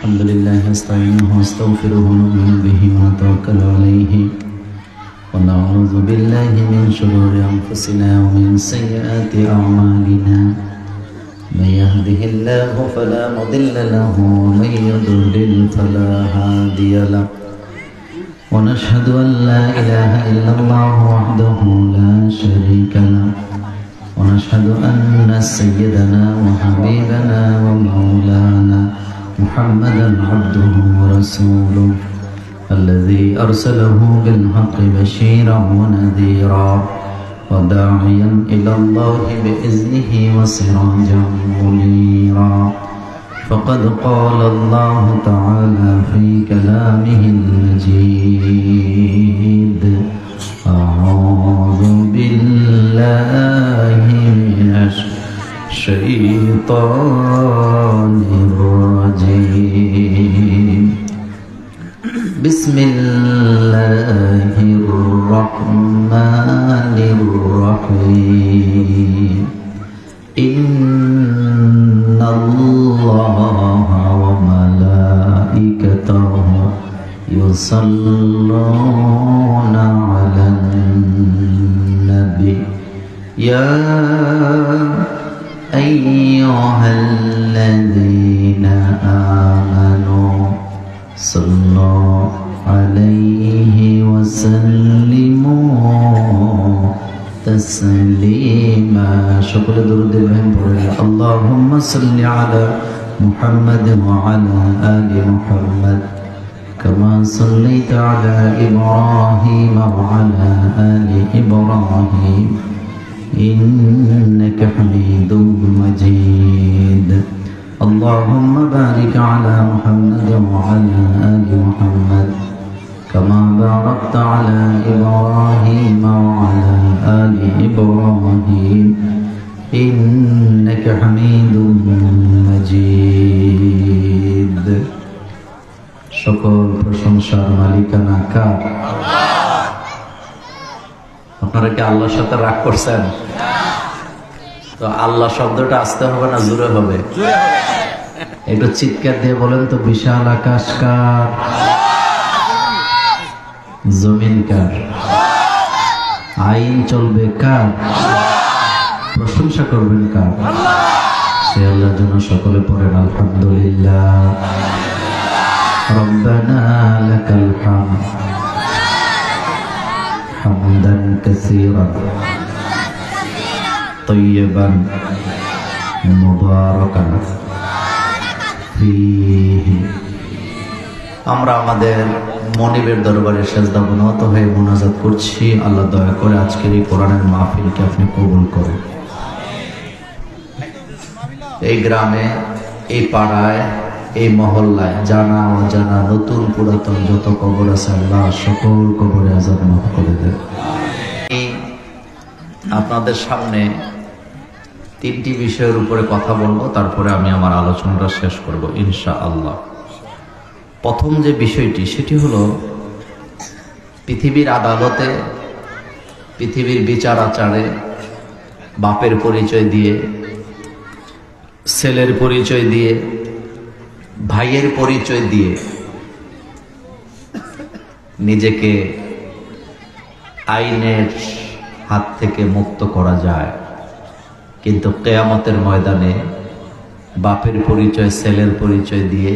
الحمد لله نستعينه ونستغفره ونؤمن به ونتوكل عليه ونعوذ بالله من شرور أنفسنا ومن سيئات أعمالنا من يهده الله فلا مضل له ومن يضلل فلا هادي له ونشهد أن لا إله إلا الله وحده لا شريك له ونشهد أن سيدنا وحبيبنا ومولانا محمدا عبده ورسوله الذي أرسله بالحق بشيرا ونذيرا وداعيا إلى الله بإذنه وسراجا منيرا فقد قال الله تعالى في كلامه المجيد أعوذ بالله من الشيطان الرجيم بسم الله الرحمن الرحيم إن الله وملائكته يصلون على النبي يا أيها الذين آمنوا صلوا عليه وسلموا تسليما شكر درود الإبراهيم اللهم صل على محمد وعلى آل محمد كما صليت على إبراهيم وعلى آل إبراهيم إنك حميد مجيد اللهم بارك على محمد وعلى آل محمد كما باركت على إبراهيم وعلى آل إبراهيم إنك حميد مجيد সকল প্রশংসার মালিকানা কার? আপনারা কি আল্লাহর সাথে রাগ করছেন? তো আল্লাহ শব্দটা আসতে হবে না জোরে হবে? একটু চিৎকার দিয়ে বলেন তো, বিশাল আকাশ কার? জমিন কার? আইন চলবে কার? প্রশংসা করবেন কার? সে আল্লাহর জন্য সকলে পড়েন আলহামদুলিল্লাহ। ربنا لك الحمد حمدا كثيرا طيبا مباركا فيه আমরা আমাদের মনিবের দরবারে সেজদা বনত হয়ে মুনাজাত করছি। আল্লাহ দয়া করে আজকের এই কোরআনের মাহফিলকে আপনি কবুল করেন। এই গ্রামে, এই পাড়ায়, এই মহল্লায় জানা অজানা নতুন পুরাতন যত কবর আছে আল্লাহ সকল কবরে আযাব মাফ করে দেন। আপনাদের সামনে তিনটি বিষয়ের উপরে কথা বলবো, তারপরে আমি আমার আলোচনাটা শেষ করব ইনশাআল্লাহ। প্রথম যে বিষয়টি সেটি হলো পৃথিবীর আদালতে, পৃথিবীর বিচার আচারে বাপের পরিচয় দিয়ে, ছেলের পরিচয় দিয়ে, ভাইয়ের পরিচয় দিয়ে নিজেকে আইনের হাত থেকে মুক্ত করা যায়, কিন্তু কিয়ামতের ময়দানে বাপের পরিচয়, ছেলের পরিচয় দিয়ে,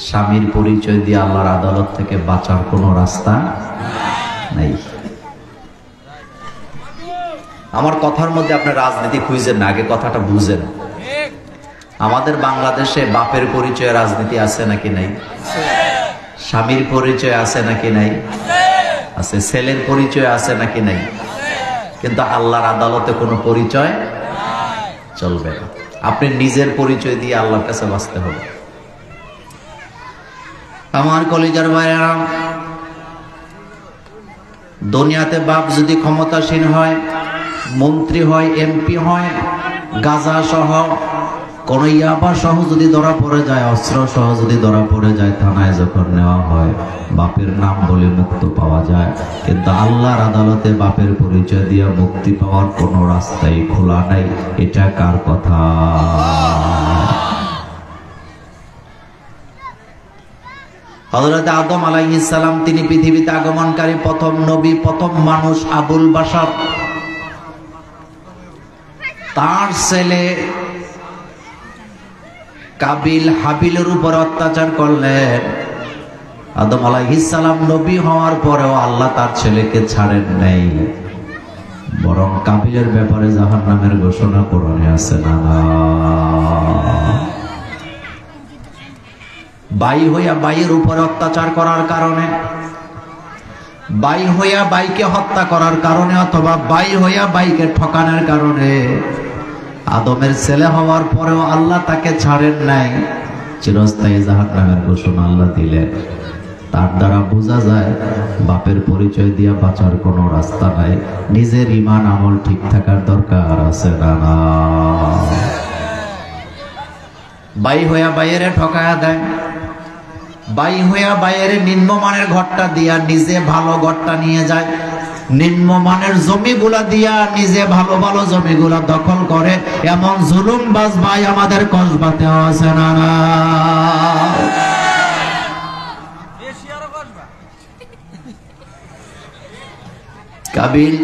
স্বামীর পরিচয় দিয়ে আল্লাহর আদালত থেকে বাঁচার কোনো রাস্তা নাই। আমার কথার মধ্যে আপনি রাজনীতি খুঁজেন না, আগে কথাটা বুঝেন। আমাদের বাংলাদেশে বাপের পরিচয় রাজনীতি আছে নাকি নাই? স্বামীর পরিচয় আছে নাকি নাই? আছে। ছেলের পরিচয় আছে নাকি নাই? কিন্তু আল্লাহর আদালতে কোনো পরিচয় চলবে না। আপনি নিজের পরিচয় দিয়ে আল্লাহর কাছে বাঁচতে হবে। আমার কলিজার ভাইয়েরা, দুনিয়াতে বাপ যদি ক্ষমতাসীন হয়, মন্ত্রী হয়, এমপি হয়, গাঁজা সহ কোন ইয়াবা সহ যদি ধরা পড়ে যায়, অস্ত্র সহ যদি ধরা পড়ে যায়, থানায় যখন নেওয়া হয় বাপের নাম বলে মুক্ত পাওয়া যায়। কিন্তু আল্লাহর আদালতে বাপের পরিচয় দিয়ে মুক্তি পাওয়ার কোনো রাস্তাই খোলা নাই। এটা কার কথা? হযরত আদম আলাইহিস সালাম তিনি পৃথিবীতে আগমনকারী প্রথম নবী, প্রথম মানুষ, আবুল বাশার। তার ছেলে কাবিল হাবিলের উপর অত্যাচার করলেন। আদম আলাইহিস সালাম নবী হওয়ার পরেও আল্লাহ তার ছেলেকে ছাড়েন নাই, বরং কাবিলের ব্যাপারে জাহান্নামের ঘোষণা কোরআনে আছে না? ভাই হইয়া ভাইয়ের উপর অত্যাচার করার কারণে, ভাই হইয়া ভাইকে হত্যা করার কারণে, অথবা ভাই হইয়া ভাইকে ঠকানোর কারণে আদমের ছেলে হওয়ার পরেও আল্লাহ তাকে ছাড়েন নাই, চিরস্থায়ী জাহান্নামের ঘোষণা আল্লাহ দিলেন। তার দ্বারা বোঝা যায় বাপের পরিচয় দিয়া বাঁচার কোনো রাস্তা নাই। নিজের ঈমান আমল ঠিক থাকার দরকার আছে না? ভাই হইয়া ভাইয়েরে ঠকায়া দেয়, ভাই হইয়া ভাইয়ের নিম্নমানের ঘরটা দিয়া নিজে ভালো ঘরটা নিয়ে যায়, নিম্নমানের জমিগুলা দিয়া নিজে ভালো ভালো জমিগুলা দখল করে। এমন জুলুমবাজ ভাই আমাদের কসবাতে আছে না? কাবিল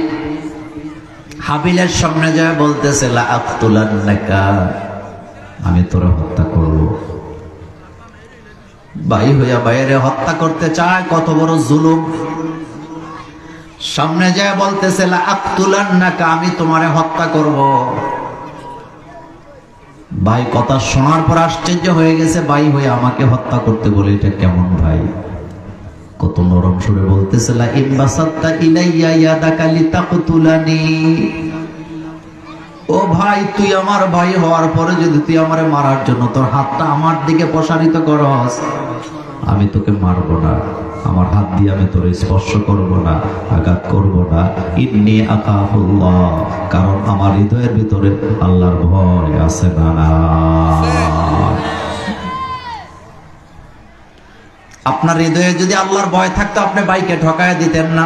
হাবিলের সামনে যায় বলতেছে, লা আক্তুলান্নাকা, আমি তোরে হত্যা করব। ভাই হইয়া বাইরে হত্যা করতে চায়, কত বড় জুলুম। সামনে যায় বলতেছে, লা আক্তুলান্নাকা, আমি তোমারে হত্যা করব। ভাই কথা শোনার পর আশ্চর্য হয়ে গেছে, ভাই হয়ে আমাকে হত্যা করতে বলে, এটা কেমন ভাই? কত নরম সুরে বলতেছে, লা ইন বাসাত্তা ইলাইয়া ইয়াদাকা লিতাকতুলানি, ও ভাই তুই আমার ভাই হওয়ার পরে যদি তুই আমারে মারার জন্য তোর হাতটা আমার দিকে প্রসারিত করস, আমি তোকে মারবো না, আমার হাত দিয়ে আমি তোর স্পর্শ করব না, আঘাত করব না। ইন্নী আখাফুল্লাহ, কারণ আমার হৃদয়ের ভিতরে আল্লাহর ভয় আছে না? আপনার হৃদয়ে যদি আল্লাহর ভয় থাকতো আপনি ভাইকে ঠকায় দিতেন না।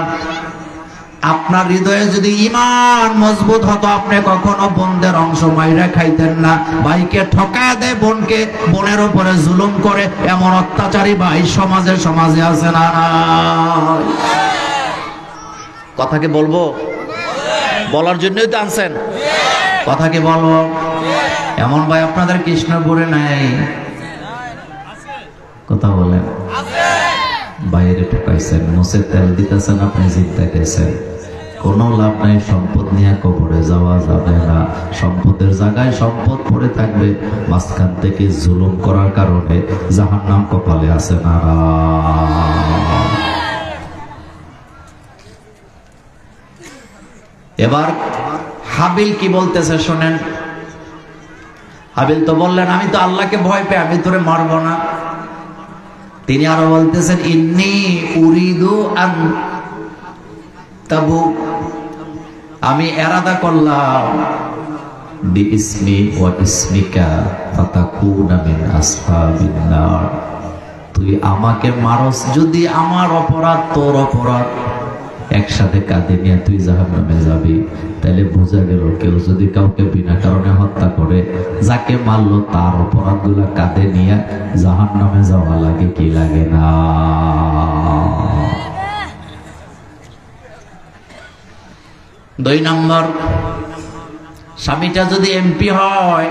আপনার হৃদয়ে যদি ঈমান মজবুত হতো আপনি কখনো বোনদের অংশ মাইরা খাইতেন না। ভাইকে ঠকায় দেয় বোনকে, বোনের উপরে জুলুম করে, এমন অত্যাচারী ভাই সমাজে সমাজে আছে না? কথা কি বলবো? বলার জন্যই তো আনছেন। কথা কি বলবো? এমন ভাই আপনাদের কৃষ্ণপুরে নাই? কথা বলেন। বাইরে ঠকাইছেন, মুছে তেল দিতেছেন, আপনি জিততে গেছেন, কোনো লাভ নাই। সম্পদ নিয়ে কবরে যাওয়া যাবে না। সম্পদের জায়গায় সম্পদ পড়ে থাকবে, মাঝখান থেকে জুলুম করার কারণে জাহান্নাম কপালে আছে না? 'এবার হাবিল কি বলতেছে শোনেন। হাবিল তো বললেন, আমি তো আল্লাহকে ভয় পাই, আমি তোরে মারবো না। তিনি আরো বলতেছেন, ইন্নী উরিদু আন তাবু, আমি এরাদা করলাম বিইসমি ওয়া ইসমিকা ফাতাকুনা মিন আসহাবিন নার, তুই আমাকে মারস, যদি আমার অপরাধ তোর অপরাধ একসাথে কাঁধে নিয়ে তুই জাহান্নামে যাবি। তাহলে বোঝা গেল কেউ যদি কাউকে বিনা কারণে হত্যা করে, যাকে মারলো তার অপরাধগুলা কাঁধে নিয়ে জাহান্নামে যাওয়া লাগে কি লাগে না? দুই নম্বর, স্বামীটা যদি এমপি হয়,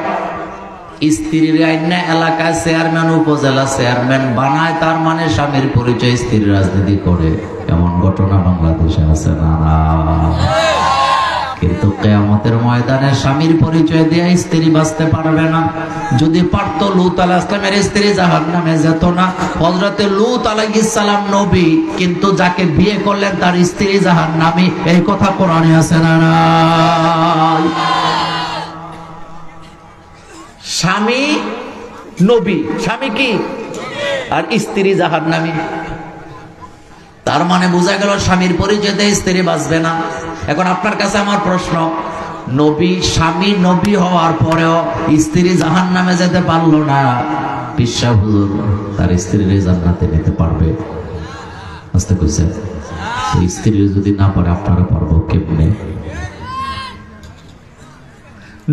স্ত্রীর আইনা এলাকায় চেয়ারম্যান, উপজেলা চেয়ারম্যান বানায়, তার মানে স্বামীর পরিচয় স্ত্রীর রাজনীতি করে। এমন ঘটনা বাংলাদেশে আছে না? কিন্তু কিয়ামতের ময়দানে স্বামীর পরিচয় দিয়ে স্ত্রী বাঁচতে পারবে না। যদি পারতো লূত আলাইহিস সালামের স্ত্রী জাহান্নামে যেত না। হযরতে লূত আলাইহিস সালাম নবী, কিন্তু যাকে বিয়ে করলেন তার স্ত্রী জাহান্নামী, এই কথা কোরআনে আছে না? স্বামী নবী, স্বামী কি আর স্ত্রী জাহান্নামী। তার মানে বোঝা গেল স্বামীর পরিচয় দিয়ে স্ত্রী বাঁচবে না। এখন আপনার কাছে আমার প্রশ্ন, নবী স্বামী নবী হওয়ার পরেও স্ত্রী জাহান্নামে যেতে পারলো না, পিসা হুজুর তার স্ত্রীর জান্নাতে নিতে পারবে? আস্তে কইছে, স্ত্রী যদি না পারে আপনারা পারবো কেমনে?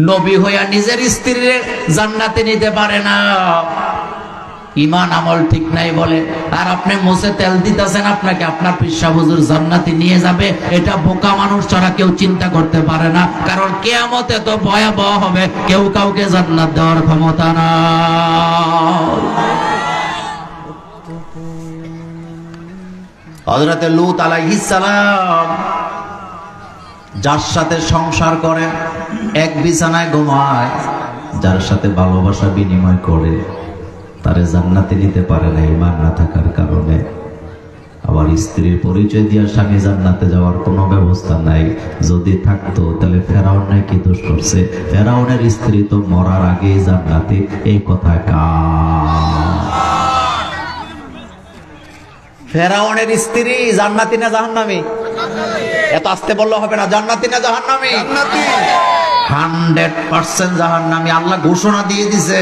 নবী হইয়া নিজের স্ত্রীর জান্নাতে নিতে পারে না, ইমান আমল ঠিক নাই বলে, আর আপনি মুছে তেল দিতেছেন আপনাকে আপনার পিসা হুজুর জান্নাতে নিয়ে যাবে, এটা বোকা মানুষ ছাড়া কেউ চিন্তা করতে পারে না। কারণ কিয়ামতে তো ভয়াবহ হবে, কেউ কাউকে জান্নাত দেওয়ার ক্ষমতা নাই। হযরতে লূত আলাইহিস সালাম যার সাথে সংসার করে, এক বিছানায় ঘুমায়, যার সাথে ভালোবাসা বিনিময় করে, তারে জান্নাতে নিতে পারে না ঈমান না থাকার কারণে। আবার স্ত্রীর পরিচয় দিয়া স্বামী জান্নাতে যাওয়ার কোনো ব্যবস্থা নাই। যদি থাকতো তাহলে ফেরাউন নাই কি দোষ করছে? ফেরাউনের স্ত্রী তো মরার আগেই জান্নাতে। এই কথা ফেরাউনের স্ত্রী জান্নাতি না জাহান্নামী? এত আসতে বললে হবে না। জান্নাতি না জাহান্নামী? 100% জাহান্নামী। আল্লাহ ঘোষণা দিয়ে দিছে,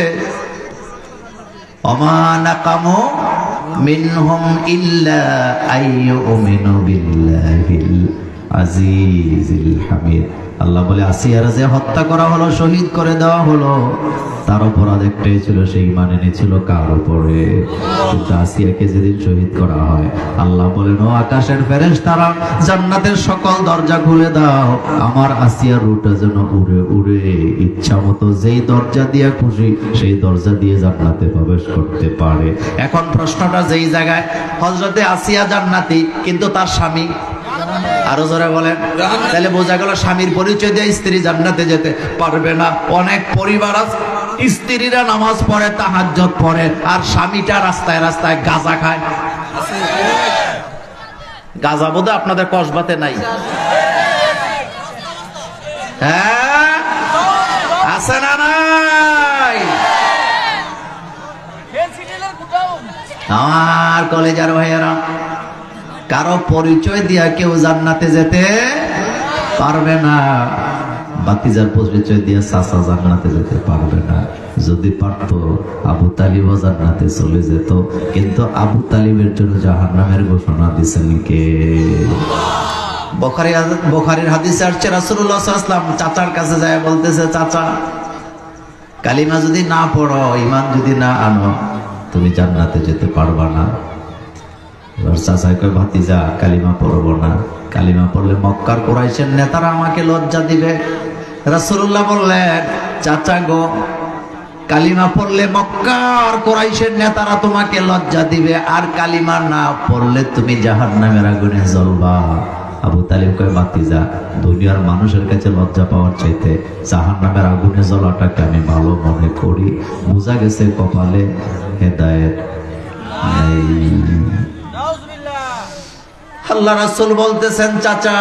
ওমা নাকামু মিনহুম ইল্লা আইয়ুমিনু বিল্লাহিল আজিজিল হামিদ। আল্লাহ বলে আসিয়ার যে হত্যা করা হলো, শহীদ করে দেওয়া হলো, তার অপরাধ একটাই ছিল, সেই ঈমান এনেছিল কার উপরে? কিন্তু আসিয়াকে যেদিন শহীদ করা হয়, আল্লাহ বলেন, ও আকাশের ফেরেশতারা, জান্নাতের সকল দরজা খুলে দাও, আমার আসিয়ার রুটা যেন উড়ে উড়ে ইচ্ছা মতো যেই দরজা দিয়ে খুশি সেই দরজা দিয়ে জান্নাতে প্রবেশ করতে পারে। এখন প্রশ্নটা যেই জায়গায়, হযরতে আসিয়া জান্নাতি কিন্তু তার স্বামী, আরো জোরে বলেন, তাহলে বোঝা গেল স্বামীর পরিচয় দিয়ে স্ত্রী জান্নাতে যেতে পারবে না। অনেক পরিবার আছে স্ত্রীরা নামাজ পড়ে, তাহাজ্জুদ পড়ে, আর স্বামীটা রাস্তায় রাস্তায় গাঁজা খায়। গাঁজা বোধ আপনাদের কসবাতে নাই? হ্যাঁ, আছে না নাই? আমার কলেজার ভাইয়েরা, কারো পরিচয় দিয়া কেউ জান্নাতে যেতে পারবে না। বাতিজার পরিচয় দিয়ে চাচা জান্নাতে যেতে পারবে না। যদি পারত আবু তালিবও জান্নাতে চলে যেত, কিন্তু আবু তালিবের জন্য জাহান্নামের ঘোষণা দিছেন কে? বুখারীর হাদিসে আসছে, রাসূলুল্লাহ সাল্লাল্লাহু আলাইহি ওয়াসাল্লাম চাচার কাছে যায়, বলতেছে, চাচা কালিমা যদি না পড়ো, ঈমান যদি না আনো, তুমি জান্নাতে যেতে পারবা না। এবার চাচাই কয়, ভাতিজা কালিমা পড়বো না, কালিমা পড়লে মক্কার কুরাইশের নেতারা আমাকে লজ্জা দিবে। রাসূলুল্লাহ বললেন, চাচা গো, কালিমা পড়লে মক্কার কুরাইশের নেতারা তোমাকে লজ্জা দিবে, আর কালিমা না পড়লে তুমি জাহান্নামের আগুনে জ্বলবা। আবু তালিব কয়, ভাতিজা দুনিয়ার মানুষের কাছে লজ্জা পাওয়ার চাইতে জাহান্নামের আগুনে জ্বলাটাকে আমি ভালো মনে করি। বোঝা গেছে কপালে হেদায়েত নেই। আল্লাহ রাসূল বলতেছেন, চাচা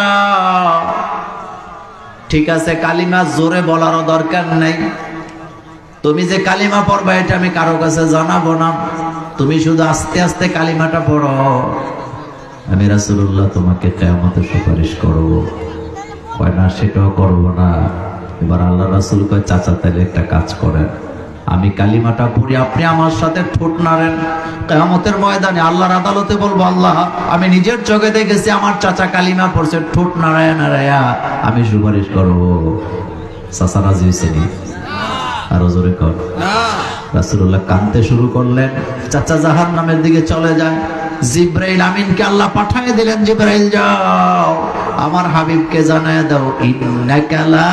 ঠিক আছে, কালিমা জোরে বলারও দরকার নাই, তুমি যে কালিমা পড়বা এটা আমি কারো কাছে জানাবো না, তুমি শুধু আস্তে আস্তে কালিমাটা পড়ো, আমি রাসূলুল্লাহ তোমাকে কিয়ামতে সুপারিশ করব। কয় না, সেটাও করবো না। এবার আল্লাহ রাসূল কয়, চাচা তাহলে একটা কাজ করেন, আমি কালিমাটা পড়ি, আপনি আমার সাথে ঠোঁট নাড়েন, কিয়ামতের ময়দানে আল্লাহর আদালতে বলবো, আল্লাহ আমি নিজের চোখে দেখেছি আমার চাচা কালিমা পড়ছে, ঠোঁট নাড়ায়া নাড়ায়া আমি সুপারিশ করব। চাচা রাজি হয়েছেনি? আরো জোরে কর। রাসূলুল্লাহ কাঁদতে শুরু করলেন, চাচা জাহান্নামের দিকে চলে যায়। জিবরাইল আমিনকে আল্লাহ পাঠিয়ে দিলেন, জিবরাইল যাও আমার হাবিবকে জানায় দাও, ইন্নাকা লা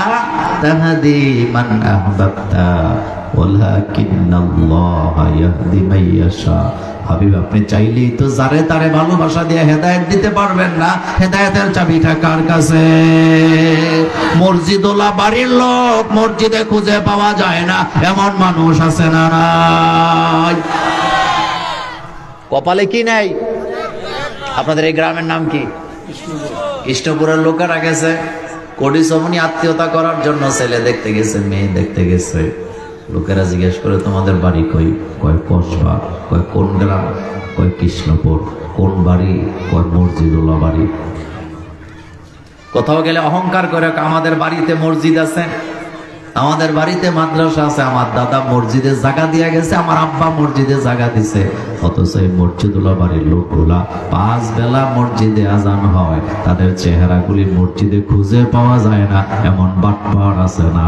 তাহদি মান আহবাবতা ওয়ালাকিন্নাল্লাহা ইয়াহদি মান ইয়াশা। হাবিব আপনি চাইলেই তো যারে তারে ভালোবাসা দিয়ে হেদায়েত দিতে পারবেন না। হেদায়েতের চাবিটা কার কাছে? মসজিদওয়ালা বাড়ির লোক মসজিদে খুঁজে পাওয়া যায় না, এমন মানুষ আছে না নাই? কপালে কি নাই? আপনাদের এই গ্রামের নাম কি? কৃষ্ণপুরের লোকেরা গেছে কোটি সমনি আত্মীয়তা করার জন্য, ছেলে দেখতে গেছে, মেয়ে দেখতে গেছে। লোকেরা জিজ্ঞেস করে, তোমাদের বাড়ি কই? কয় কসবা। কয় কোন গ্রাম? কয় কৃষ্ণপুর। কোন বাড়ি? কয় মসজিদওয়ালা বাড়ি। কোথাও গেলে অহংকার করে, আমাদের বাড়িতে মসজিদ আছে, আমাদের বাড়িতে মাদ্রাসা আছে, আমার দাদা মসজিদে জায়গা দিয়ে গেছে, আমার আব্বা মসজিদে জায়গা দিছে। অথচ এই মসজিদওয়ালা বাড়ির লোকগুলা 5 বেলা মসজিদে আজান হয়, তাদের চেহারাগুলি মসজিদে খুঁজে পাওয়া যায় না, এমন বাটপার আছে না?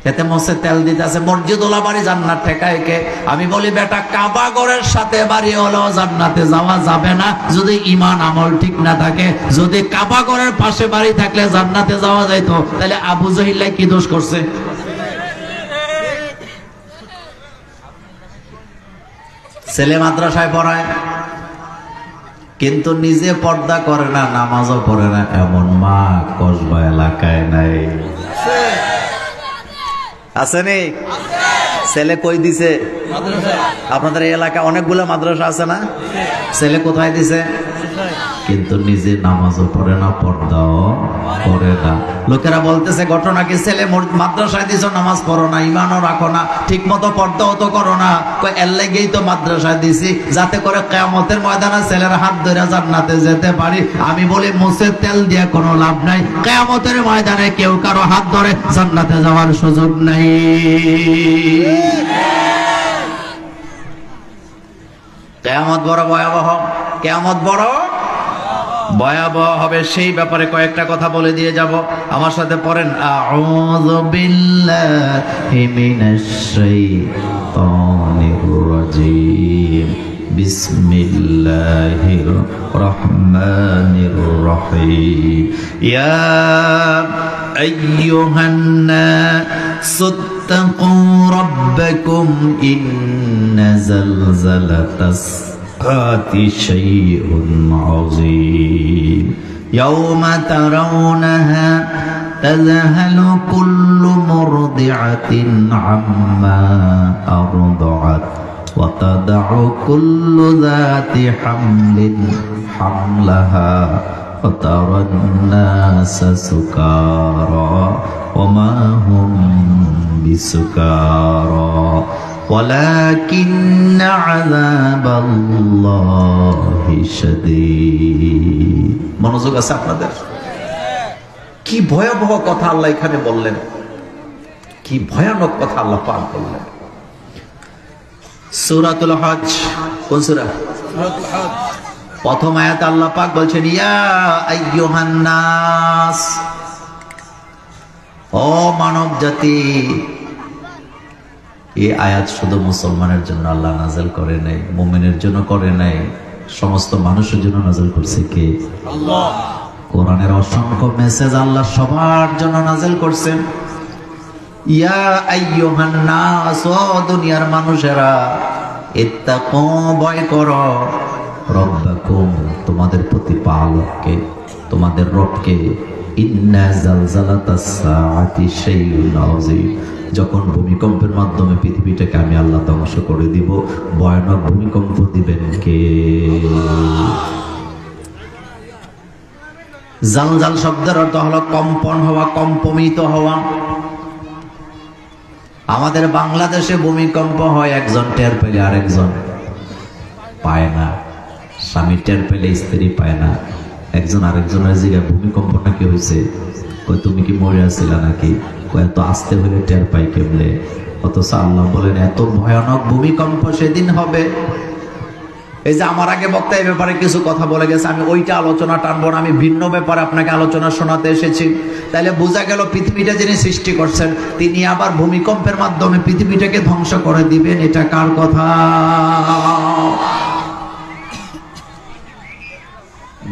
এতে মোছে তেল দিতে আছে, মসজিদওয়ালা বাড়ি জান্নাত ঠেকায় কে? আমি বলি বেটা, কাবা ঘরের সাথে বাড়ি হলেও জান্নাতে যাওয়া যাবে না যদি ঈমান আমল ঠিক না থাকে। যদি কাবা ঘরের পাশে বাড়ি থাকলে জান্নাতে যাওয়া যাইতো, তাহলে আবু জাহিল কি দোষ করছে? ছেলে মাদ্রাসায় পড়ায় কিন্তু নিজে পর্দা করে না, নামাজও পড়ে না, এমন মা কসবা এলাকায় নাই। আসেনি? ছেলে কই দিছে? আপনাদের এই এলাকায় অনেকগুলো মাদ্রাসা আছে না? ছেলে কোথায় দিছে? কিন্তু নিজে নামাজও পড়ে না, পর্দাও করে না। লোকেরা বলতেছে ঘটনা কি, ছেলে মাদ্রাসায় দিছো, নামাজ পড়ো না, ঈমানও রাখো না, ঠিক মতো পর্দাও তো করো না। এর লেগেই তো মাদ্রাসায় দিছি, যাতে করে কিয়ামতের ময়দানে ছেলের হাত ধরে জান্নাতে যেতে পারি। আমি বলি মুছে তেল দিয়ে কোনো লাভ নাই, কিয়ামতের ময়দানে কেউ কারো হাত ধরে জান্নাতে যাওয়ার সুযোগ নাই। কিয়ামত বড় ভয়াবহ, কিয়ামত বড় ভয়াবহ হবে। সেই ব্যাপারে কয়েকটা কথা বলে দিয়ে যাব, আমার সাথে পড়েন। আউযু বিল্লাহি মিনাশ শাইতানির রাজীম, বিসমিল্লাহির রহমানির রহিম। ইয়া আইয়ুহান নাসু ইত্তাকু রাব্বাকুম ইন্না যালযালাতাস সাআতি শাইউন আযীম ইয়াওমা তারাউনাহা তাযহালু কুল্লু মুরদি'াতিন আম্মা আরদা'at ওয়া তাদ'উ কুল্লু যাতি হামলিন হামলাহা ওয়া তারান নাসা সুকারা ওয়া মা হুম বিসুকারা ওয়ালাকিন্না আযাবাল্লাহি শাদীদ। মনোযোগ আছে আপনাদের? কি ভয়াবহ কথা আল্লাহ এখানে বললেন, কি ভয়ানক কথা আল্লাহ পাক বললেন। সূরাতুল হজ, কোন সূরা? সূরাতুল হজ। প্রথম আয়াতে আল্লাহ পাক বলছেন ইয়া আইয়ুহান নাস, ও মানব জাতি। এই আয়াত শুধু মুসলমানের জন্য আল্লাহ নাযিল করে নাই, মুমিনের জন্য করে নাই, সমস্ত মানুষের জন্য নাযিল করছে কে? আল্লাহ। কোরআনের অসংখ্য মেসেজ আল্লাহ সবার জন্য নাযিল করছেন। ইয়া আইয়ুহান নাস, ও দুনিয়ার মানুষেরা, ইত্তাকু, ভয় করো, রব্বাকুম, তোমাদের প্রতিপালককে, তোমাদের রবকে। ইন্না যালযালাতাস সাআতি শাইউন আযীম, যখন ভূমিকম্পের মাধ্যমে পৃথিবীটাকে আমি আল্লাহ ধ্বংস করে দিব, ভয়ানক ভূমিকম্প দিবেন কে? জালজাল শব্দের অর্থ হলো কম্পন হওয়া, কম্পমিত হওয়া। আমাদের বাংলাদেশে ভূমিকম্প হয়, একজন টের পেলে আরেকজন পায় না। স্বামী টের পেলে স্ত্রী পায় না। একজন আরেকজনের জিজ্ঞাসা ভূমিকম্পটা কি হয়েছে, কই তুমি কি মরে আসছিলা নাকি, এত আসতে হলে টের পাই কেমনে? অথচ আল্লাহ বলেন এত ভয়ানক ভূমিকম্প সেদিন হবে। এই যে আমার আগে বক্তা এই ব্যাপারে কিছু কথা বলে গেছে, আমি ওইটা আলোচনা টানবো না, আমি ভিন্ন ব্যাপারে আপনাকে আলোচনা শোনাতে এসেছি। তাইলে বোঝা গেল পৃথিবীটা যিনি সৃষ্টি করছেন তিনি আবার ভূমিকম্পের মাধ্যমে পৃথিবীটাকে ধ্বংস করে দিবেন, এটা কার কথা?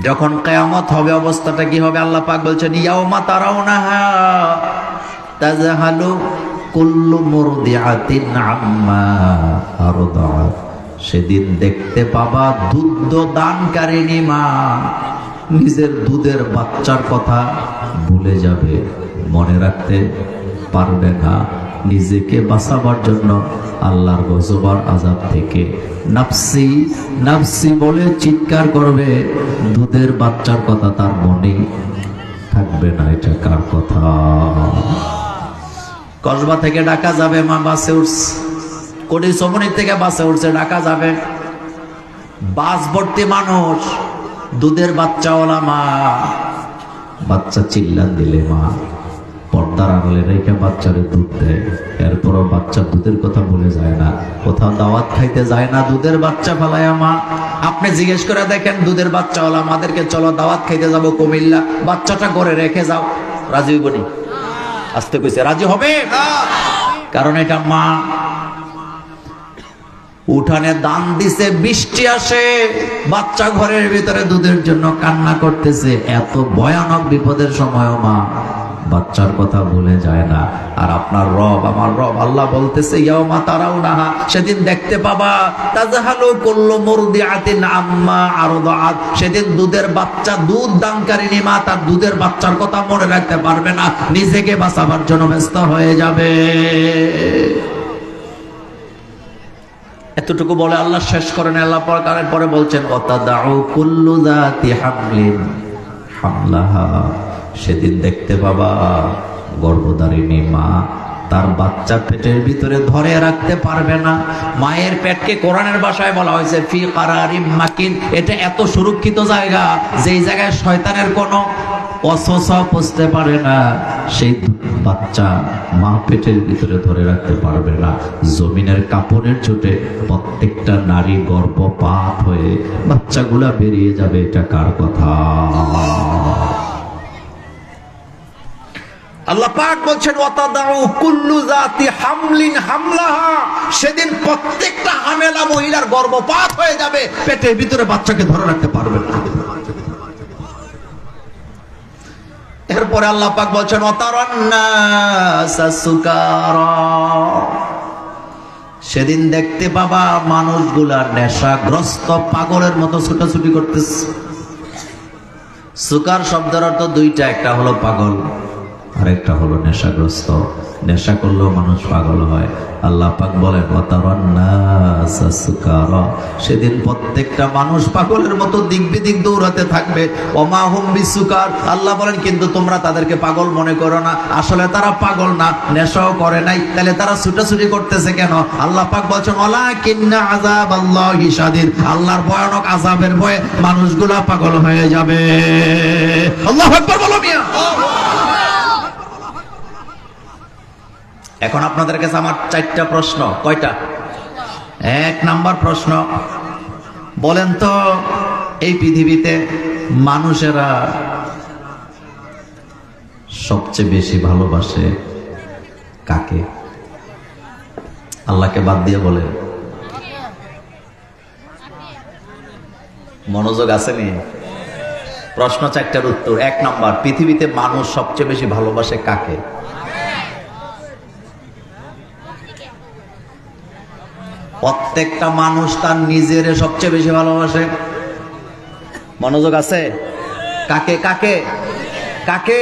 যখন কিয়ামত হবে অবস্থাটা কি হবে আল্লাহ পাক বলছেন ইয়াউমা তারাউনাহা তাযহালু কুল্লু মুরদিআতিন আম্মা আরদা'at, সেদিন দেখতে পাবা দুধ দানকারিনী মা নিজের দুধের বাচ্চার কথা ভুলে যাবে, মনে রাখতে পারবে না। নিজেকে বাঁচাবার জন্য আল্লাহর গজব আর আযাব থেকে নাফসি নাফসি বলে চিৎকার করবে, দুধের বাচ্চার কথা তার মনে থাকবে না। এটা কার কথা? কসবা থেকে ঢাকা যাবে মা, বাসে উঠছে, কোটি সমনির থেকে বাসে উঠছে, ঢাকা যাবে, বাস ভর্তি মানুষ, দুধের বাচ্চাওয়ালা মা। বাচ্চা চিল্লান দিলে মা পর্দার আড়ালে রেখে বাচ্চারে দুধ দেয়, এরপরও বাচ্চা দুধের কথা বলে যায় না। কোথাও দাওয়াত খাইতে যায় না, দুধের বাচ্চা ফেলায় মা। আপনি জিজ্ঞেস করে দেখেন দুধের বাচ্চাওয়ালা আমাদেরকে, চলো দাওয়াত খাইতে যাব কুমিল্লা, বাচ্চাটা ঘরে রেখে যাও, রাজি হইব নি? আসতে কইছে, রাজি হবে? কারণ এটা মা। উঠানে দান দিছে, বৃষ্টি আসে, বাচ্চা ঘরের ভিতরে দুধের জন্য কান্না করতেছে। এত ভয়ানক বিপদের সময়ও মা বাচ্চার কথা ভুলে যায় না। আর আপনার রব, আমার রব আল্লাহ বলতেছে, ইয়াউমা তারাউনাহা, সেদিন দেখতে পাবা, তাজহালু কুল্লু মুরদিআতিন আম্মা আরদাআত, সেদিন দুধের বাচ্চা, দুধ দানকারিনী মা তার দুধের বাচ্চার কথা মনে রাখতে পারবে না, নিজেকে বাঁচাবার জন্য ব্যস্ত হয়ে যাবে। এতটুকু বলে আল্লাহ শেষ করেন। আল্লাহ পরে বলছেন, ওয়াতাদাউ কুল্লু যাতি হামলিন হামলাহা, সেদিন দেখতে পাবা গর্ভধারিণী মা তার বাচ্চা পেটের ভিতরে ধরে রাখতে পারবে না। মায়ের পেটকে কোরআনের ভাষায় বলা হয়েছে ফি কারারিম মাকিন, এটা এত সুরক্ষিত জায়গা যেই জায়গায় শয়তানের কোনো অসওয়াসা পৌঁছতে পারে না। সেই বাচ্চা মা পেটের ভিতরে ধরে রাখতে পারবে না। জমিনের কাপড়ের চোটে প্রত্যেকটা নারী গর্ভপাত হয়ে বাচ্চাগুলা বেরিয়ে যাবে। এটা কার কথা? আল্লাহ পাক বলছেন, ওয়াতাদাউ কুল্লু যাতি হামলিন হামলাহা, সেদিন প্রত্যেকটা হামেলা মহিলার গর্ভপাত হয়ে যাবে, পেটের ভিতরে বাচ্চাকে ধরে রাখতে পারবে না। এরপরে আল্লাহ পাক বলছেন, ওয়াতারান্নাসা সুকারা, সেদিন দেখতে পাবা মানুষগুলা নেশাগ্রস্ত পাগলের মতো ছুটাছুটি করতেছে। সুকার শব্দের অর্থ দুইটা, একটা হলো পাগল, আরেকটা হলো নেশাগ্রস্ত। নেশা করলেও মানুষ পাগল হয়। আল্লাহ পাক বলেন, ওয়াতারান্নাসা সুকারা, সেদিন প্রত্যেকটা মানুষ পাগলের মতো দিক বিদিক দৌড়াতে থাকবে। ওমা হুম বিসুকার, আল্লাহ বলেন কিন্তু তোমরা তাদেরকে পাগল মনে করো না, আসলে তারা পাগল না, নেশাও করে নাই, তাহলে তারা ছুটাছুটি করতেছে কেন? আল্লাহ পাক বলছেন, ওয়ালাকিন্না আযাবাল্লাহি শাদীদ, আল্লাহর ভয়ানক আযাবের ভয়ে মানুষগুলা পাগল হয়ে যাবে। আল্লাহু আকবার বলো মিয়া। এখন আপনাদের কাছে আমার 4টা প্রশ্ন। কয়টা? 1 নাম্বার প্রশ্ন, বলেন তো এই পৃথিবীতে মানুষেরা সবচেয়ে বেশি ভালোবাসে কাকে? আল্লাহকে বাদ দিয়ে বলেন। মনোযোগ আসেনি? প্রশ্ন 4টার উত্তর। 1 নাম্বার, পৃথিবীতে মানুষ সবচেয়ে বেশি ভালোবাসে কাকে? প্রত্যেকটা মানুষ তার নিজের সবচেয়ে বেশি ভালোবাসে। মনোযোগ আছে? কাকে কাকে কাকে?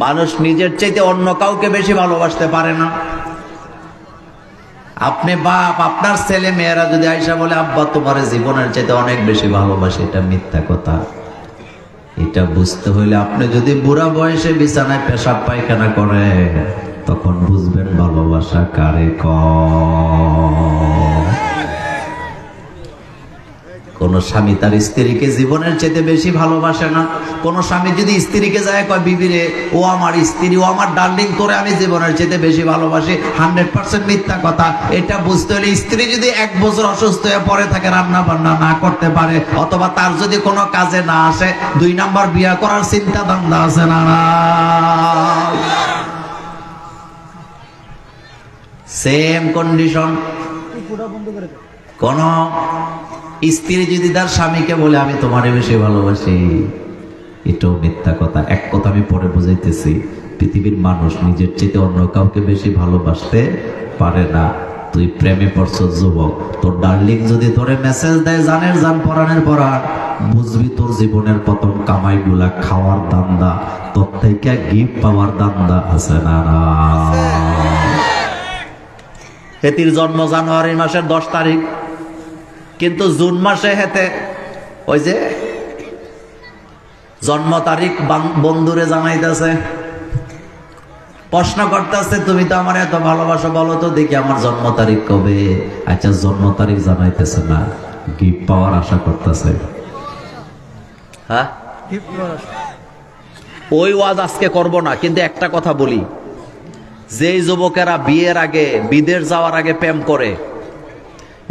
মানুষ নিজের চাইতে অন্য কাউকে বেশি ভালোবাসতে পারে না। আপনি বাপ, আপনার ছেলে মেয়েরা যদি আইসা বলে, আব্বা তোমার জীবনের চাইতে অনেক বেশি ভালোবাসে, এটা মিথ্যা কথা। এটা বুঝতে হইলে আপনি যদি বুড়া বয়সে বিছানায় পেশাব পায়খানা করে, তখন বুঝবেন ভালোবাসা কারে কয়। কোন স্বামী তার স্ত্রীকে জীবনের চাইতে বেশি ভালোবাসে না। কোন স্বামী যদি স্ত্রীকে যায় কয়, বিবিরে ও আমার স্ত্রী, ও আমার ডার্লিং, করে আমি জীবনের চাইতে বেশি ভালোবাসি, 100% মিথ্যা কথা। এটা বুঝতে হলে স্ত্রী যদি 1 বছর অসুস্থ হয়ে পড়ে থাকে, রান্না বান্না না করতে পারে, অথবা তার যদি কোনো কাজে না আসে, 2 নাম্বার বিয়া করার চিন্তা ধান্দা আছে না? Same condition. কোন স্ত্রী যদি তার স্বামীকে বলে, আমি তোমারে বেশি ভালোবাসি, এটাও মিথ্যা কথা। এক কথা আমি পরে বুঝাইতেছি। পৃথিবীর মানুষ নিজের চেয়ে অন্য কাউকে বেশি ভালোবাসতে পারে না। তুই প্রেমে পড়ছ যুবক, তোর ডার্লিং যদি তোরে মেসেজ দেয়, জানের জান পরাণের পরাণ, বুঝবি তোর জীবনের প্রথম কামাই গুলা খাওয়ার দান্দা, তোর থেকে গিফট পাওয়ার দান্দা আছে না? হেতির জন্ম জানুয়ারি মাসের 10 তারিখ, কিন্তু জুন মাসে হেতে ওই যে জন্ম তারিখ বন্ধুরে জানাইতেছে, প্রশ্ন করতেছে, তুমি তো আমার এত ভালোবাসো, বলো তো দেখি আমার জন্ম তারিখ কবে? আচ্ছা, জন্ম তারিখ জানাইতেছে না, গিফট পাওয়ার আশা করতেছে। হ্যাঁ, ওই ওয়াজ আজকে করব না, কিন্তু একটা কথা বলি, যেই যুবকেরা বিয়ের আগে, বিদেশ যাওয়ার আগে প্রেম করে,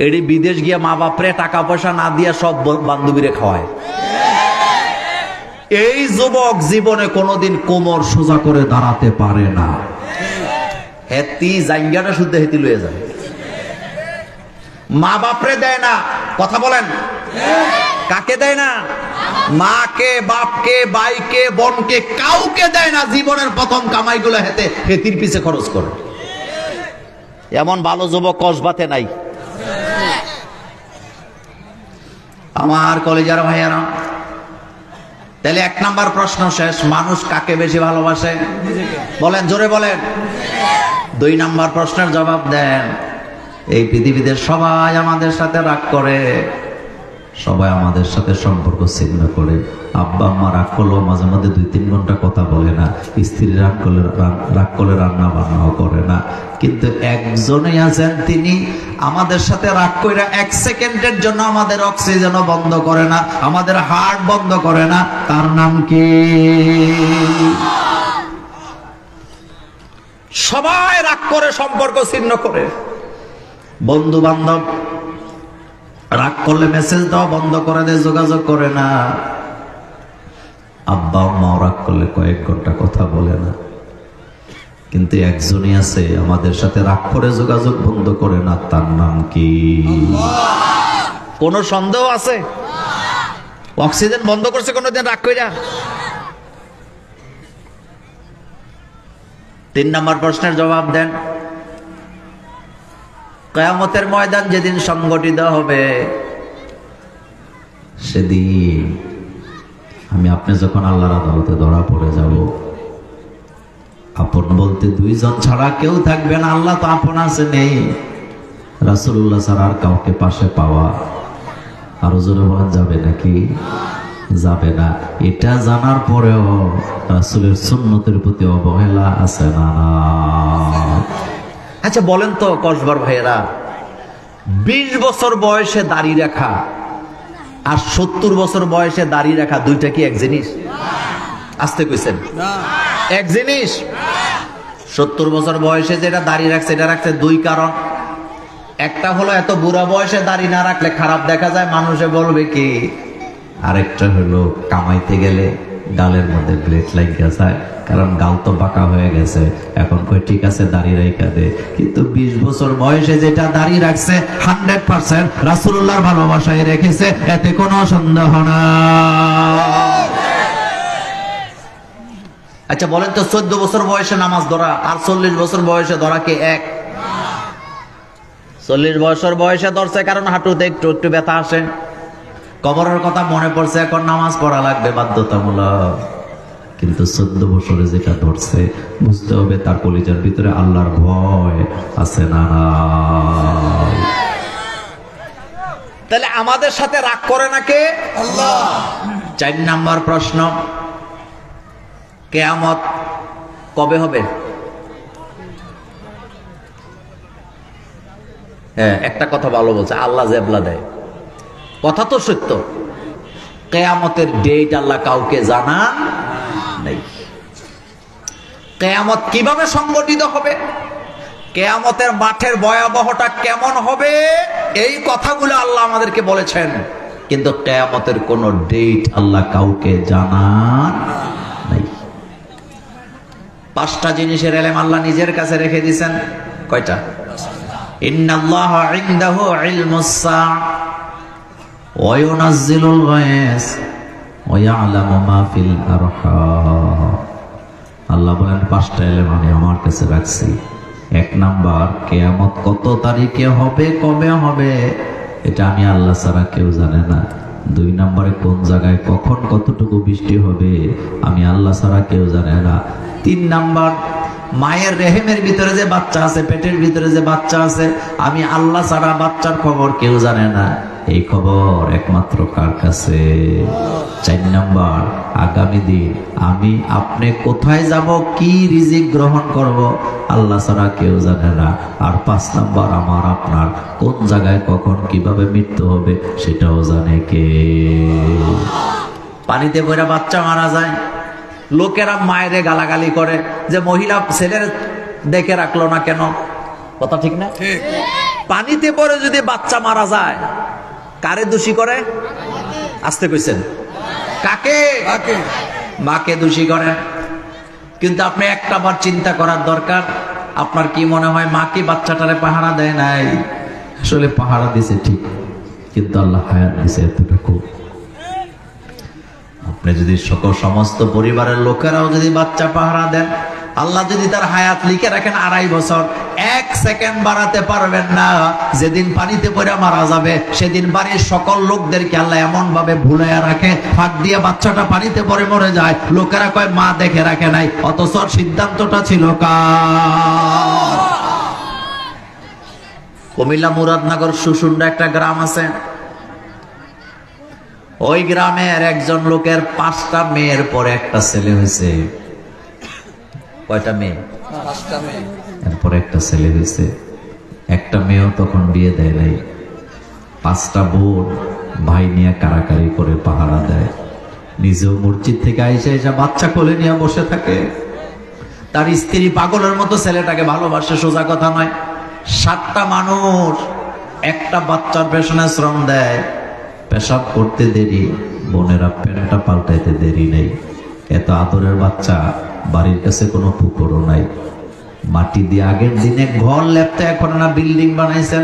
এটি বিদেশ গিয়ে মা বাপরে টাকা পয়সা না দিয়া সব বান্ধবীরে খাওয়ায়। এই যুবক জীবনে কোনোদিন কোমর সোজা করে দাঁড়াতে পারে না। হেতি জাইঙ্গাটা শুদ্ধ হেতি লয়ে যায়। মা বাপরে দেয় না, কথা বলেন, কাকে দেয় না? মাকে, বাপকে, ভাইকে, বোনকে, কাউকে দেয় না। জীবনের প্রথম কামাইগুলো হেতির পিছে খরচ করে। এমন ভালো যুবক কসবাতে নাই। আমার কলেজার ভাইয়ারা, তাহলে 1 নাম্বার প্রশ্ন শেষ। মানুষ কাকে বেশি ভালোবাসে? বলেন, জোরে বলেন। 2 নাম্বার প্রশ্নের জবাব দেন। এই পৃথিবীতে সবাই আমাদের সাথে রাগ করে, সবাই আমাদের সাথে সম্পর্ক ছিন্ন করে। আব্বা আম্মা রাগ করলেও মাঝে মধ্যে 2-3 ঘন্টা কথা বলে না। স্ত্রী রাগ করলে রান্না বান্নাও করে না। কিন্তু একজনই আছেন, তিনি আমাদের সাথে রাগ করে 1 সেকেন্ডের জন্য আমাদের অক্সিজেনও বন্ধ করে না, আমাদের হার্ট বন্ধ করে না। তার নাম কি? সবাই রাগ করে, সম্পর্ক ছিন্ন করে। বন্ধু বান্ধব রাগ করলে মেসেজ দাও বন্ধ করে দেয়, যোগাযোগ করে না। আব্বা আম্মাও রাগ করলে কয়েক ঘন্টা কথা বলে না। কিন্তু একজনই আছে আমাদের সাথে রাগ করে যোগাযোগ বন্ধ করে না। তার নাম কি? কোন সন্দেহ আছে? অক্সিজেন বন্ধ করছে কোনদিন রাগ কইরা? 3 নাম্বার প্রশ্নের জবাব দেন। কিয়ামতের ময়দান যেদিন সংগঠিত হবে, সেদিন আমি আপনি যখন আল্লাহর আদালতে ধরা পড়ে যাব, আপন বলতে 2 জন ছাড়া কেউ থাকবে না। আল্লাহ তো আপন আছে, নেই। রাসূলুল্লাহ ছাড়া আর কাউকে পাশে পাওয়া, আরো জোরে বলেন, যাবে নাকি? যাবে না। এটা জানার পরেও রাসূলের সুন্নতের প্রতি অবহেলা আছে না? আচ্ছা বলেন তো কসবার ভাইয়েরা, 20 বছর বয়সে দাড়ি রাখা আর 70 বছর বয়সে দাড়ি রাখা, দুইটা কি এক জিনিস? আসতে কইছেন, এক জিনিস? 70 বছর বয়সে যেটা দাড়ি রাখছে, এটা রাখছে 2 কারণ। একটা হলো এত বুড়া বয়সে দাড়ি না রাখলে খারাপ দেখা যায়, মানুষে বলবে কি। আরেকটা হলো কামাইতে গেলে গালের মধ্যে ব্লেড লাগিয়ে যায়, কারণ গাল তো বাঁকা হয়ে গেছে। এখন কই ঠিক আছে দাড়ি রাইখা দে। কিন্তু 20 বছর বয়সে যেটা দাড়ি রাখছে 100% রাসূলুল্লাহর ভালোবাসায় রেখেছে, এতে কোনো সন্দেহ না। আচ্ছা বলেন তো, 14 বছর বয়সে নামাজ ধরা আর 40 বছর বয়সে ধরা কি এক? 40 বছর বয়সে ধরছে কারণ হাঁটুতে একটু একটু ব্যথা আসে, কবরের কথা মনে পড়ছে, এখন নামাজ পড়া লাগবে বাধ্যতামূলক। কিন্তু 14 বছরে যেটা ধরছে, বুঝতে হবে তার কলিজার ভিতরে আল্লাহর ভয় আছে না? তাহলে আমাদের সাথে রাগ করে না কে? আল্লাহ। 4 নাম্বার প্রশ্ন, কিয়ামত কবে হবে? হ্যাঁ, একটা কথা ভালো বলছে, আল্লাহ জেবলা দেয়, কথা তো সত্য। কিয়ামতের ডেট আল্লাহ কাউকে জানান নাই। কিয়ামত কিভাবে সংগঠিত হবে, কিয়ামতের মাঠের ভয়াবহতা কেমন হবে, এই কথাগুলো আল্লাহ আমাদেরকে বলেছেন। কিন্তু কিয়ামতের কোন ডেট আল্লাহ কাউকে জানান নাই। 5টা জিনিসের ইলম আল্লাহ নিজের কাছে রেখে দিয়েছেন। কয়টা? ইন্নাল্লাহা ইনদাহু ইলমুস সাআ ওয়া ইউনাজ্জিলুল গায়স ওয়া ইয়ালামু মা ফিল আরহাম। আল্লাহ বলেন 5টা ইলম আমি আমার কাছে রাখছি। 1 নাম্বার, কিয়ামত কত তারিখে হবে, কবে হবে, এটা আমি আল্লাহ ছাড়া কেউ জানে না। 2 নম্বরে, কোন জায়গায় কখন কতটুকু বৃষ্টি হবে, আমি আল্লাহ ছাড়া কেউ জানে না। 3 নাম্বার, মায়ের রেহেমের ভিতরে যে বাচ্চা আছে, পেটের ভিতরে যে বাচ্চা আছে, আমি আল্লাহ ছাড়া বাচ্চার খবর কেউ জানে না। এই খবর একমাত্র কার কাছে? 4 নাম্বার, আগামী দিন আমি আপনি কোথায় যাব, কি রিজিক গ্রহণ করব, আল্লাহ ছাড়া কেউ জানে না। আর 5 নাম্বার, আমার আপনার কোন জায়গায় কখন কিভাবে মৃত্যু হবে, সেটাও জানে কে? পানিতে পড়ে বাচ্চা মারা যায়, লোকেরা মায়েরে গালাগালি করে যে মহিলা ছেলের দেখে রাখলো না কেন, কথা ঠিক না? পানিতে পড়ে যদি বাচ্চা মারা যায়, কারে দোষী করে? আসতে কইছেন, কাকে? মাকে দোষী করে। কিন্তু আপনি একটা বার চিন্তা করার দরকার, আপনার কি মনে হয় মা কি বাচ্চাটারে পাহারা দেয় নাই? আসলে পাহারা দিছে ঠিক, কিন্তু আল্লাহ হায়াত দিছে এতটুকু। আপনি যদি সমস্ত পরিবারের লোকেরাও যদি বাচ্চা পাহারা দেন, আল্লাহ যদি তার হায়াত লিখে রাখেন 2.5 বছর, 1 সেকেন্ড বাড়াতে পারবেন না। যেদিন পানিতে পড়ে মারা যাবে সেদিন বাড়ির সকল লোকদেরকে আল্লাহ এমন ভাবে ভুলাইয়া রাখে, ফাঁক দিয়ে বাচ্চাটা পানিতে পড়ে মরে যায়। লোকেরা কয় মা দেখে রাখে নাই, অথচ সিদ্ধান্তটা ছিল কার? কুমিল্লা মুরাদনগর সুসুন্ডা একটা গ্রাম আছে, ওই গ্রামের একজন লোকের 5টা মেয়ের পরে একটা ছেলে হয়েছে। কয়টা মেয়ে? 5টা মেয়ে, এরপরে একটা ছেলে হয়েছে। একটা মেয়েও তখন বিয়ে দেয় নাই। 5টা বোন ভাই নিয়ে কারাকারি করে পাহারা দেয়। নিজেও মসজিদ থেকে আইসা এসে বাচ্চা কোলে নিয়ে বসে থাকে। তার স্ত্রী পাগলের মতো ছেলেটাকে ভালোবাসে, সোজা কথা নয়। 7টা মানুষ একটা বাচ্চার পেছনে শ্রম দেয়। পেশাব করতে দেরি, বোনেরা প্যান্টটা পাল্টাইতে দেরি নেই। এত আদরের বাচ্চা, বাড়ির কাছে কোনো পুকুরও নাই। মাটি দিয়ে আগের দিনে ঘর লেপতে এখন না বিল্ডিং বানাইছেন।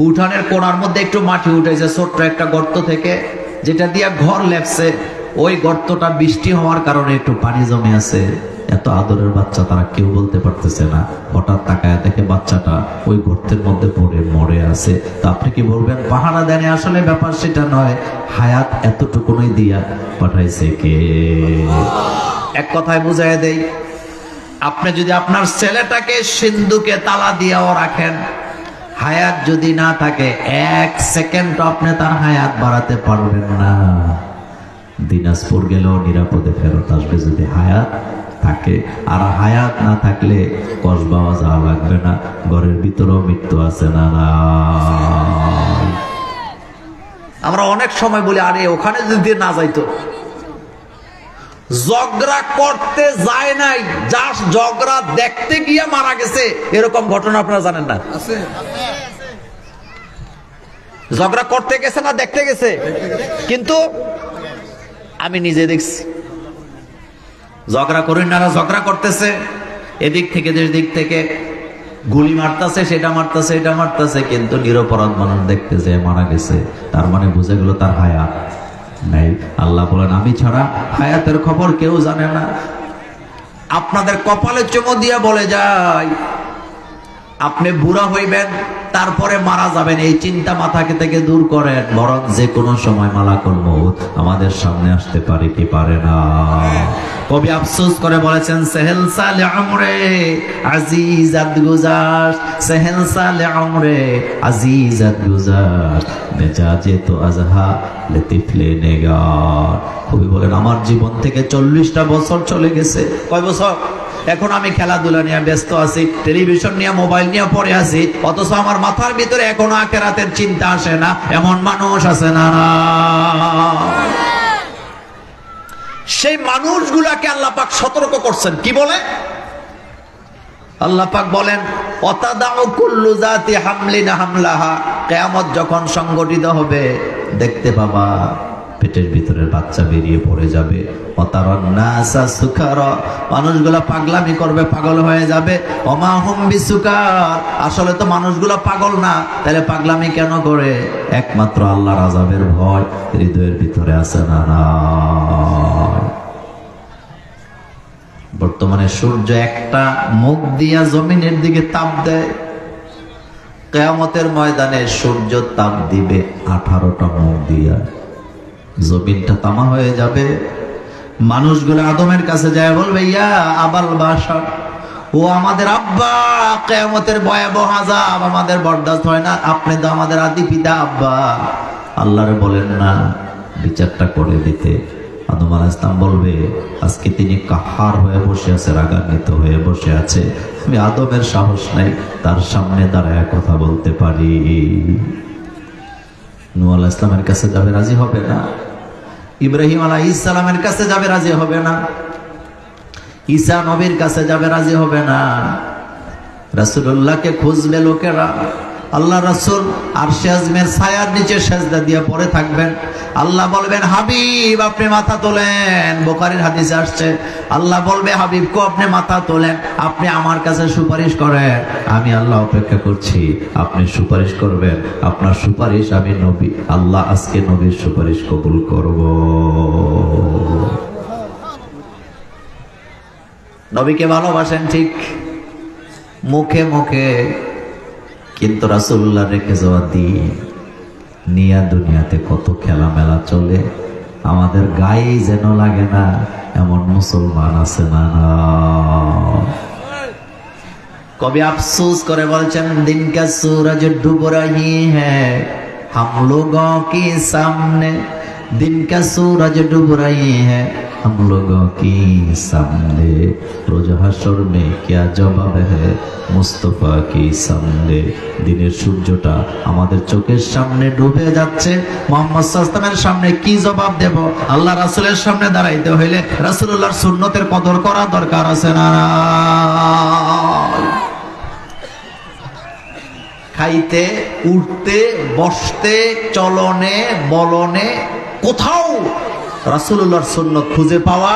উঠানের কোণার মধ্যে একটু মাটি উঠেছে ছোট্ট একটা গর্ত থেকে, যেটা দিয়ে ঘর লেপছে। ওই গর্তটা বৃষ্টি হওয়ার কারণে একটু পানি জমে আছে। এত আদরের বাচ্চা, তারা কেউ বলতে পারতেছে না। হঠাৎ তাকায় দেখে বাচ্চাটা ওই গর্তের মধ্যে পড়ে মরে আছে। তা আপনি কি বলবেন পাহারা দেনে? আসলে ব্যাপার সেটা নয়, হায়াত এতটুকুনই দিয়া পাঠাইছে কে? এক কথায় বুঝাই দেই, আপনি যদি আপনার ছেলেটাকে সিন্ধুকে তালা দিয়েও রাখেন, হায়াত যদি না থাকে 1 সেকেন্ড আপনি তার হায়াত বাড়াতে পারবেন না। দিনাজপুর গেলেও নিরাপদে ফেরত আসবে যদি হায়াত থাকে। আর হায়াত না থাকলে কসবাও যাওয়া লাগবে না, ঘরের ভিতরেও মৃত্যু আছে না। আমরা অনেক সময় বলি আরে ওখানে যদি না যাইতো। ঝগড়া করতে যায় নাই, জাস্ট ঝগড়া দেখতে গিয়ে মারা গেছে, এরকম ঘটনা আপনারা জানেন না? ঝগড়া করতে গেছে না দেখতে গেছে? কিন্তু আমি নিজে দেখছি ঝগড়া করি না, ঝগড়া করতেছে এদিক থেকে দিক থেকে, গুলি মারতেছে, সেটা মারতেছে, এটা মারতেছে, কিন্তু নিরপরাধ মানুষ দেখতেছে মারা গেছে। তার মানে বুঝে গেল তার হায়াত নাই। আল্লাহ বলেন আমি ছাড়া হায়াতের খবর কেউ জানে না। আপনাদের কপালে চুমো দিয়া বলে যায় আপনি বুড়া হইবেন, তারপরে মারা যাবেন, এই চিন্তা মাথা থেকে দূর করেন। বরং যে কোনো সময় মালাকুল মউত আমাদের সামনে আসতে পারে কি পারে না। কবি আফসোস করে বলেছেন সেহেল সালে আমরে আজিজাত গুজার, সেহেল সালে আমরে আজিজাত গুজার, মেজাজে তো আজহা লতিফলে নেগার। কবি বলেন আমার জীবন থেকে 40টা বছর চলে গেছে। কয় বছর? এখন আমি খেলাধুলা নিয়ে ব্যস্ত আছি, টেলিভিশন নিয়ে, মোবাইল নিয়ে পড়ে আছি, অথচ আমার মাথার ভিতরে এখনো আখিরাতের চিন্তা আসে না। এমন মানুষ আছে না? সেই মানুষগুলাকে আল্লাহ পাক সতর্ক করছেন। কি বলে? আল্লাহ পাক বলেন অতাদাউ কুল্লু জাতি হামলিন হামলাহা, কিয়ামত যখন সংগঠিত হবে দেখতে পাবা পেটের ভিতরের বাচ্চা বেরিয়ে পড়ে যাবে। অতারান নাসা সুকারা, মানুষগুলা পাগলামি করবে, পাগল হয়ে যাবে। ওমা হুম বিসুকার, আসলে তো মানুষগুলা পাগল না, তাহলে পাগলামি কেন করে? একমাত্র আল্লাহর আযাবের ভয় হৃদয়ের ভিতরে আছে না? বর্তমানে সূর্য একটা মুখ দিয়া জমিনের দিকে তাপ দেয়, কিয়ামতের ময়দানে সূর্য তাপ দিবে 18টা মুখ দিয়া। জমিনটা তামা হয়ে যাবে। মানুষগুলো আদমের কাছে যায় বলবে ইয়া আবাল বাশার, ও আমাদের আব্বা, কিয়ামতের ভয়াবহ আযাব আমাদের বরদাস্ত হয় না, আপনি তো আমাদের আদি পিতা আব্বা। আল্লাহরে বলেন না বিচারটা করে দিতে। আদম আলাইহিস সালাম বলবে আজকে তিনি কাহার হয়ে বসে আছে, রাগান্বিত হয়ে বসে আছে, আমি আদমের সাহস নাই তার সামনে দাঁড়ায় কথা বলতে পারি। নূহ আলাইহিস সালামের কাছে যাবে, রাজি হবে না। ইব্রাহিম আলাইহিস সালামের কাছে যাবে, রাজি হবে না। ঈসা নবীর কাছে যাবে, রাজি হবে না। রাসূলুল্লাহকে খুঁজবে লোকেরা, আল্লাহ রাসূল আরশে আজমের ছায়ার নিচে সেজদা দিয়ে পড়ে থাকবেন। আল্লাহ বলবেন, হাবিব আপনি মাথা তোলেন। বুখারীর হাদিসে আসছে, আল্লাহ বলবে, হাবিব কো আপনি মাথা তোলেন, আপনি আমার কাছে সুপারিশ করেন, আমি আল্লাহ অপেক্ষা করছি, আপনি সুপারিশ করবেন, আপনার সুপারিশ আমি নবী আল্লাহ আজকে নবীর সুপারিশ কবুল করব। নবীকে ভালোবাসেন ঠিক মুখে মুখে, কিন্তু রাসূলুল্লাহ রেখে যাওয়া দিন নিয়া দুনিয়াতে কত খেলা মেলা চলে, আমাদের গায়ে যেন লাগে না এমন মুসলমান আছে না? কবি আফসোস করে বলছেন, দিন কা सूरज डूब रही है हम लोगों के सामने, दिन का सूरज डूब रही है हम लोगों के सामने, रोज हशर में क्या जवाब है मुस्तफा के सामने। দিনের সূর্যটা আমাদের চোখের সামনে ডুবে যাচ্ছে, মুহাম্মদ সাল্লাল্লাহু আলাইহি ওয়াসাল্লামের সামনে কি জবাব দেব? আল্লাহ রাসূলের সামনে দাঁড়াইতে হইলে রাসূলুল্লাহর সুন্নতের কদর করা দরকার আছে না? খাইতে, উঠতে, বসতে, চলনে, বলনে কোথাও রাসূলুল্লাহর সুন্নত খুঁজে পাওয়া